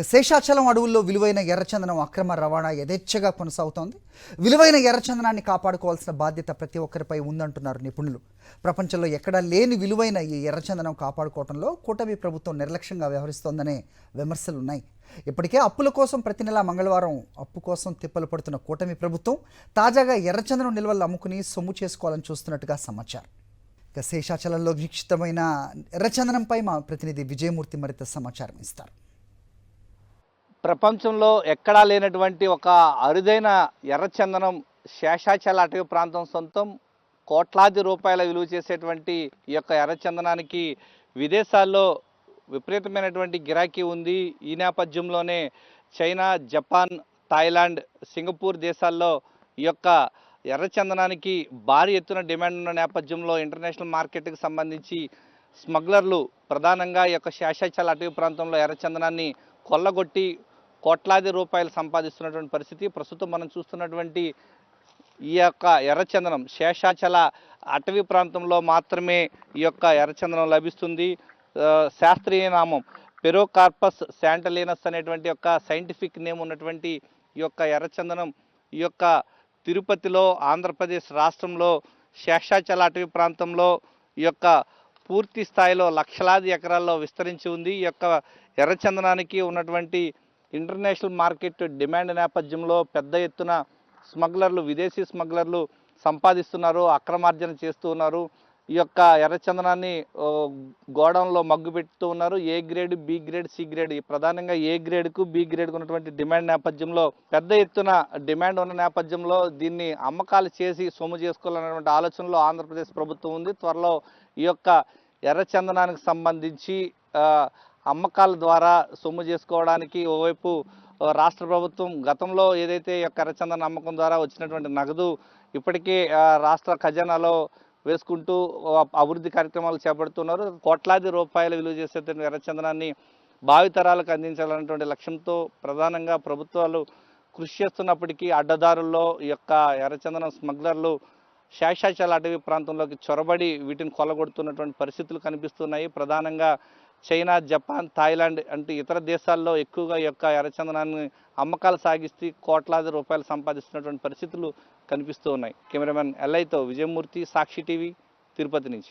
శేషాచలం అడవుల్లో విలువైన ఎర్రచందనం అక్రమ రవాణా యథేచ్ఛగా కొనసాగుతోంది. విలువైన ఎర్రచందనాన్ని కాపాడుకోవాల్సిన బాధ్యత ప్రతి ఒక్కరిపై ఉందంటున్నారు నిపుణులు. ప్రపంచంలో ఎక్కడా లేని విలువైన ఈ ఎర్రచందనం కాపాడుకోవడంలో కూటమి ప్రభుత్వం నిర్లక్ష్యంగా వ్యవహరిస్తోందనే విమర్శలున్నాయి. ఇప్పటికే అప్పుల కోసం ప్రతి నెలా మంగళవారం అప్పు కోసం తిప్పలు పడుతున్న కూటమి ప్రభుత్వం తాజాగా ఎర్రచందనం నిల్వలు అమ్ముకుని సొమ్ము చేసుకోవాలని చూస్తున్నట్టుగా సమాచారం. ఇక శేషాచలంలో నిక్షిప్తమైన ఎర్రచందనంపై మా ప్రతినిధి విజయమూర్తి మరింత సమాచారం ఇస్తారు. ప్రపంచంలో ఎక్కడా లేనటువంటి ఒక అరుదైన ఎర్రచందనం శేషాచల అటవీ ప్రాంతం సొంతం. కోట్లాది రూపాయల విలువ చేసేటువంటి ఈ యొక్క ఎర్రచందనానికి విదేశాల్లో విపరీతమైనటువంటి గిరాకీ ఉంది. ఈ నేపథ్యంలోనే చైనా, జపాన్, థాయిలాండ్, సింగపూర్ దేశాల్లో ఈ యొక్క ఎర్రచందనానికి భారీ ఎత్తున డిమాండ్ ఉన్న నేపథ్యంలో ఇంటర్నేషనల్ మార్కెట్కి సంబంధించి స్మగ్లర్లు ప్రధానంగా ఈ యొక్క శేషాచల అటవీ ప్రాంతంలో ఎర్రచందనాన్ని కొల్లగొట్టి కోట్లాది రూపాయలు సంపాదిస్తున్నటువంటి పరిస్థితి. ప్రస్తుతం మనం చూస్తున్నటువంటి ఈ యొక్క ఎర్రచందనం శేషాచల అటవీ ప్రాంతంలో మాత్రమే ఈ యొక్క ఎర్రచందనం లభిస్తుంది. శాస్త్రీయ నామం పెరోకార్పస్ శాంటలీనస్ అనేటువంటి యొక్క సైంటిఫిక్ నేమ్ ఉన్నటువంటి ఈ యొక్క ఎర్రచందనం ఈ యొక్క తిరుపతిలో, ఆంధ్రప్రదేశ్ రాష్ట్రంలో శేషాచల అటవీ ప్రాంతంలో ఈ యొక్క పూర్తి స్థాయిలో లక్షలాది ఎకరాల్లో విస్తరించి ఉంది. ఈ యొక్క ఎర్రచందనానికి ఉన్నటువంటి ఇంటర్నేషనల్ మార్కెట్ డిమాండ్ నేపథ్యంలో పెద్ద ఎత్తున స్మగ్లర్లు, విదేశీ స్మగ్లర్లు సంపాదిస్తున్నారు, అక్రమార్జన చేస్తూ ఉన్నారు. ఈ యొక్క ఎర్రచందనాన్ని గోడౌన్లో మగ్గు పెడుతూ ఉన్నారు. A grade, B grade, C grade, ప్రధానంగా ఏ గ్రేడ్కు, బి గ్రేడ్కు ఉన్నటువంటి డిమాండ్ నేపథ్యంలో పెద్ద ఎత్తున డిమాండ్ ఉన్న నేపథ్యంలో దీన్ని అమ్మకాలు చేసి సొమ్ము చేసుకోవాలనేటువంటి ఆలోచనలో ఆంధ్రప్రదేశ్ ప్రభుత్వం ఉంది. త్వరలో ఈ యొక్క ఎర్రచందనానికి సంబంధించి అమ్మకాల ద్వారా సొమ్ము చేసుకోవడానికి ఓవైపు రాష్ట్ర ప్రభుత్వం గతంలో ఏదైతే ఈ యొక్క ఎర్రచందన అమ్మకం ద్వారా వచ్చినటువంటి నగదు ఇప్పటికే రాష్ట్ర ఖజానాలో వేసుకుంటూ అభివృద్ధి కార్యక్రమాలు చేపడుతున్నారు. కోట్లాది రూపాయలు విలువ చేసేటువంటి ఎర్రచందనాన్ని భావితరాలకు అందించాలన్నటువంటి లక్ష్యంతో ప్రధానంగా ప్రభుత్వాలు కృషి చేస్తున్నప్పటికీ అడ్డదారుల్లో ఈ యొక్క ఎర్రచందనం స్మగ్లర్లు శేషాచల అటవీ ప్రాంతంలోకి చొరబడి వీటిని కొల్లగొడుతున్నటువంటి పరిస్థితులు కనిపిస్తున్నాయి. ప్రధానంగా చైనా, జపాన్, థాయిలాండ్ అంటే ఇతర దేశాల్లో ఎక్కువగా ఈ యొక్క ఎర్రచందనాన్ని అమ్మకాలు సాగిస్తూ కోట్లాది రూపాయలు సంపాదిస్తున్నటువంటి పరిస్థితులు కనిపిస్తూ ఉన్నాయి. కెమెరామెన్ ఎల్ఐతో విజయమూర్తి, సాక్షి టీవీ, తిరుపతి నుంచి.